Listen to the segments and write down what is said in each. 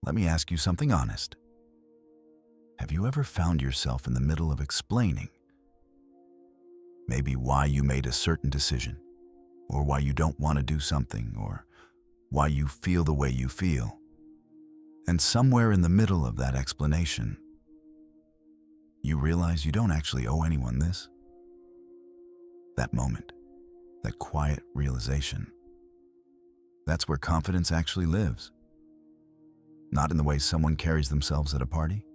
Let me ask you something honest. Have you ever found yourself in the middle of explaining maybe why you made a certain decision, or why you don't want to do something, or why you feel the way you feel? And somewhere in the middle of that explanation, you realize you don't actually owe anyone this? That moment, that quiet realization, that's where confidence actually lives. Not in the way someone carries themselves at a party,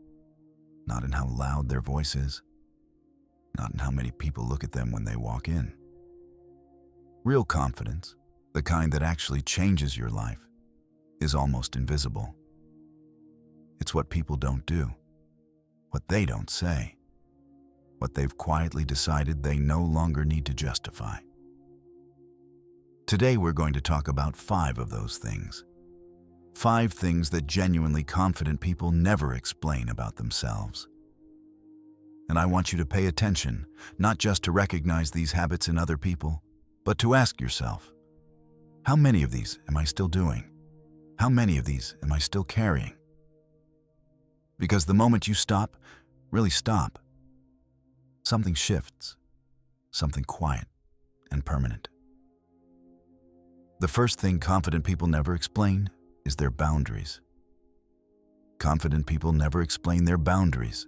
not in how loud their voice is, not in how many people look at them when they walk in. Real confidence, the kind that actually changes your life, is almost invisible. It's what people don't do, what they don't say, what they've quietly decided they no longer need to justify. Today we're going to talk about 5 of those things. 5 things that genuinely confident people never explain about themselves. And I want you to pay attention, not just to recognize these habits in other people, but to ask yourself, how many of these am I still doing? How many of these am I still carrying? Because the moment you stop, really stop, something shifts, something quiet and permanent. The first thing confident people never explain is their boundaries. Confident people never explain their boundaries,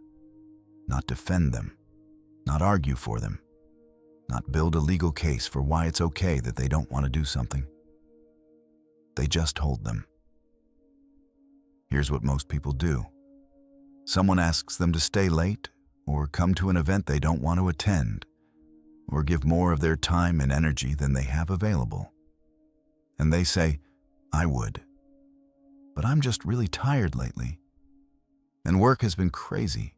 not defend them, not argue for them, not build a legal case for why it's okay that they don't want to do something. They just hold them. Here's what most people do. Someone asks them to stay late, or come to an event they don't want to attend, or give more of their time and energy than they have available. And they say, I would, but I'm just really tired lately. And work has been crazy,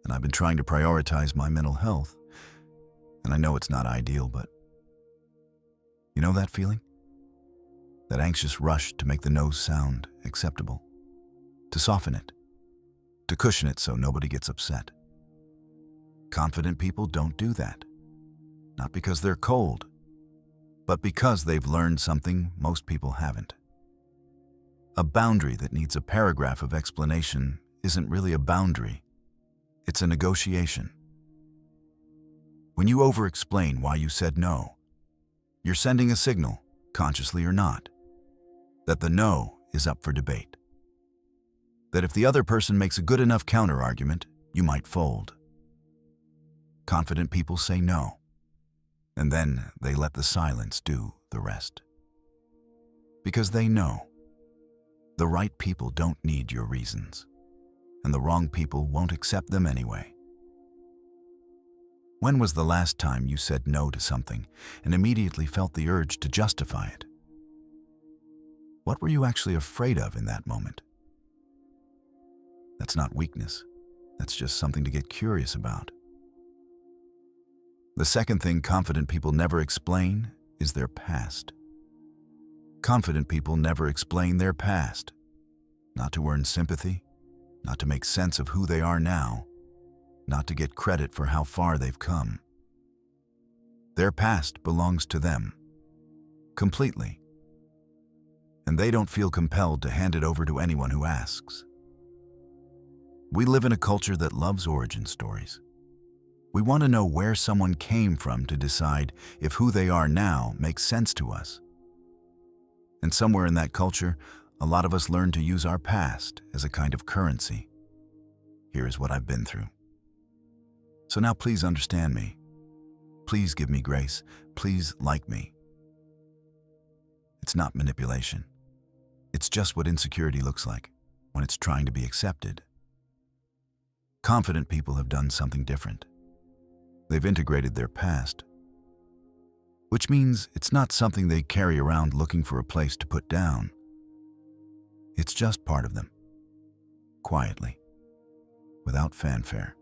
and I've been trying to prioritize my mental health. And I know it's not ideal, but you know that feeling? That anxious rush to make the no sound acceptable, to soften it, to cushion it so nobody gets upset. Confident people don't do that, not because they're cold, but because they've learned something most people haven't. A boundary that needs a paragraph of explanation isn't really a boundary, it's a negotiation. When you over-explain why you said no, you're sending a signal, consciously or not, that the no is up for debate. That if the other person makes a good enough counter-argument, you might fold. Confident people say no, and then they let the silence do the rest. Because they know the right people don't need your reasons, and the wrong people won't accept them anyway. When was the last time you said no to something and immediately felt the urge to justify it? What were you actually afraid of in that moment? That's not weakness. That's just something to get curious about. The second thing confident people never explain is their past. Confident people never explain their past, not to earn sympathy, not to make sense of who they are now, not to get credit for how far they've come. Their past belongs to them, completely, and they don't feel compelled to hand it over to anyone who asks. We live in a culture that loves origin stories. We want to know where someone came from to decide if who they are now makes sense to us. And somewhere in that culture, a lot of us learn to use our past as a kind of currency. Here is what I've been through. So now please understand me. Please give me grace. Please like me. It's not manipulation. It's just what insecurity looks like when it's trying to be accepted. Confident people have done something different. They've integrated their past, which means it's not something they carry around looking for a place to put down. It's just part of them, quietly, without fanfare.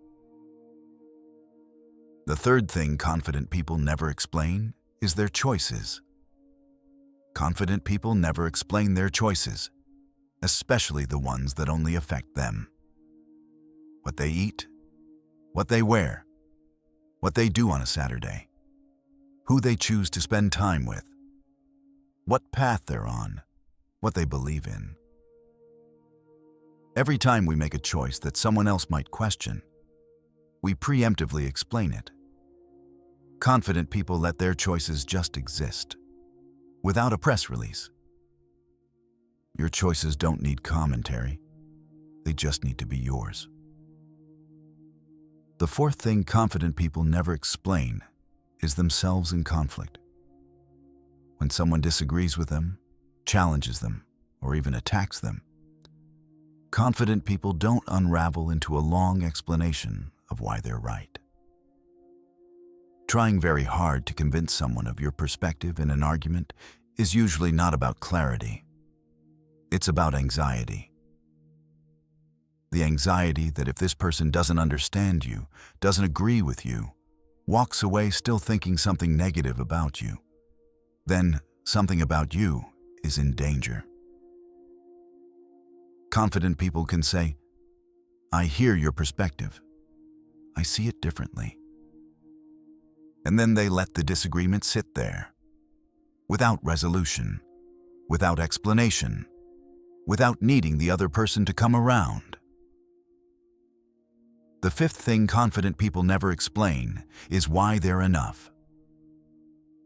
The third thing confident people never explain is their choices. Confident people never explain their choices, especially the ones that only affect them. What they eat, what they wear, what they do on a Saturday, who they choose to spend time with, what path they're on, what they believe in. Every time we make a choice that someone else might question, we preemptively explain it. Confident people let their choices just exist, without a press release. Your choices don't need commentary. They just need to be yours. The fourth thing confident people never explain is themselves in conflict. When someone disagrees with them, challenges them, or even attacks them, confident people don't unravel into a long explanation of why they're right. Trying very hard to convince someone of your perspective in an argument is usually not about clarity. It's about anxiety. The anxiety that if this person doesn't understand you, doesn't agree with you, walks away still thinking something negative about you, then something about you is in danger. Confident people can say, "I hear your perspective. I see it differently." And then they let the disagreement sit there, without resolution, without explanation, without needing the other person to come around. The fifth thing confident people never explain is why they're enough.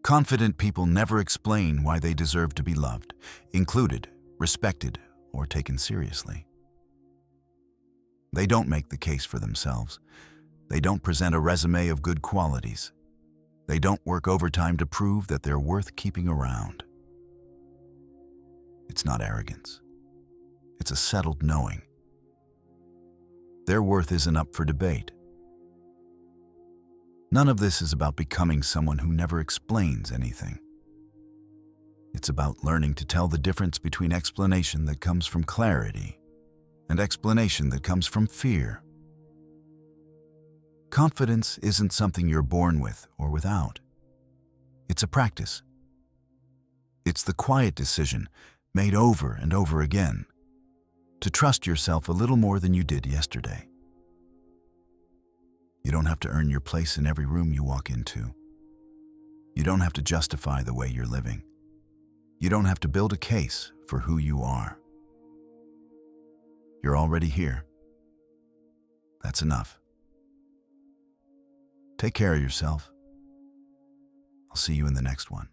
Confident people never explain why they deserve to be loved, included, respected, or taken seriously. They don't make the case for themselves. They don't present a resume of good qualities. They don't work overtime to prove that they're worth keeping around. It's not arrogance. It's a settled knowing. Their worth isn't up for debate. None of this is about becoming someone who never explains anything. It's about learning to tell the difference between explanation that comes from clarity and explanation that comes from fear. Confidence isn't something you're born with or without. It's a practice. It's the quiet decision, made over and over again, to trust yourself a little more than you did yesterday. You don't have to earn your place in every room you walk into. You don't have to justify the way you're living. You don't have to build a case for who you are. You're already here. That's enough. Take care of yourself. I'll see you in the next one.